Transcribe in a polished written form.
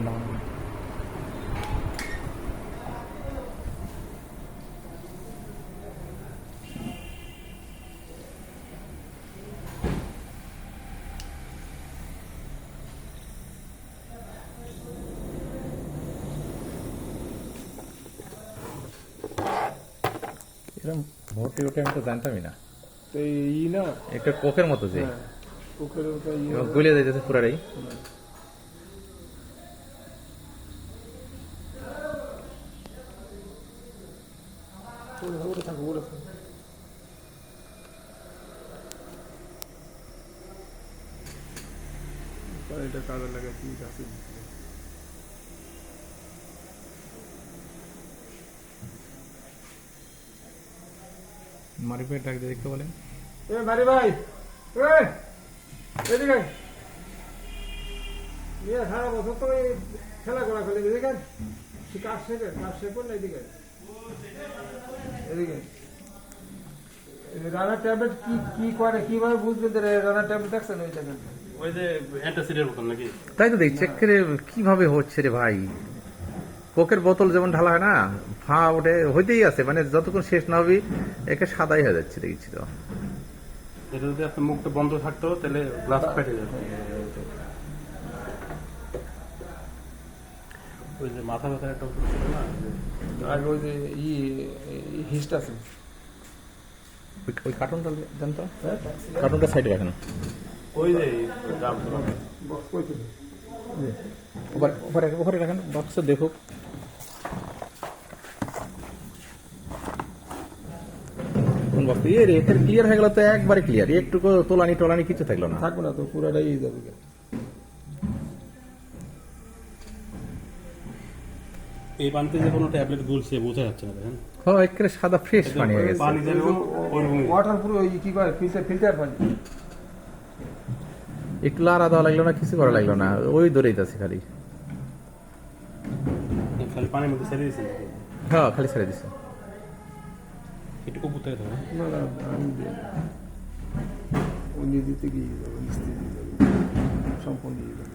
ঠান্ডা হবে না। এরকম ভর্তি ওঠে আমি তো জানতামই না। তো এই না একটা কোকের মতো যে হ্যাঁ, পুকুরের ওটা ইয়ে এবার গলে যাইতেছে পুরাটাই। ওটা থাকো ওটা থাকো। এটা কাজে লাগে ঠিক আছে। মারিফের ডাক দিয়ে দেখতে বলেন। এ বাড়ি ভাই এদিকে ইয়ে সারা বছর তো এই খেলা করা ফেলে দেখেন কাজ শেখ করলে এদিকে এদিকে রানার ট্যাবলেট কি কি করে কিভাবে বুঝবেন যে রানার ট্যাবলেট দেখছেন ওই দেখেন ওই যে অ্যান্টাসিডের মতন নাকি? তাই তো দেখছি একেবারে কিভাবে হচ্ছে রে ভাই। কোকের বোতল যেমন ঢালা হয় না, ফা ওঠে হইতেই আছে, মানে যতক্ষণ শেষ না হবে একে সাদাই হয়ে যাচ্ছে দেখছি তো। এটা যদি আপনার মুখটা বন্ধ থাকতো তাহলে গ্লাস ফেটে যেত। ওই যে মাথা ব্যথার একটা ওষুধ ছিল না, আর ওই যে হিস্ট আছে ওই কার্টুনটা দেন তো, কার্টুনটা সাইডে রাখেন। ওই যে বক্স কই থেকে ওপরে রাখেন, বক্সে দেখুক। কোন বক্স? ইয়ে রে, এখানে ক্লিয়ার হয়ে গেল তো, একবারে ক্লিয়ার। একটু তোলানি টোলানি কিছু থাকলো না। থাকবে না তো পুরাটাই যাবে এই পানিতে যে কোনো ট্যাবলেট গুলছে বোঝা যাচ্ছে না, দেখেন হ্যাঁ, একেবারে সাদা ফ্রেশ পানি হয়ে গেছে। পানি যেন ওরকমই। ওয়াটার পুরো ওই কি করে ফিল্টার পানি একটু লাড়া দেওয়া লাগলো না, কিছু করা লাগলো না, ওই ধরেই যাচ্ছে খালি। খালি পানির মধ্যে ছেড়ে দিয়েছেন হ্যাঁ, খালি ছেড়ে দিছে। একটু উপর থেকে ধরে। না না আমি উনি দিতে গিয়ে যাবে মিস্ত্রি দিয়ে যাবে সম্পূর্ণ দিয়ে যাবে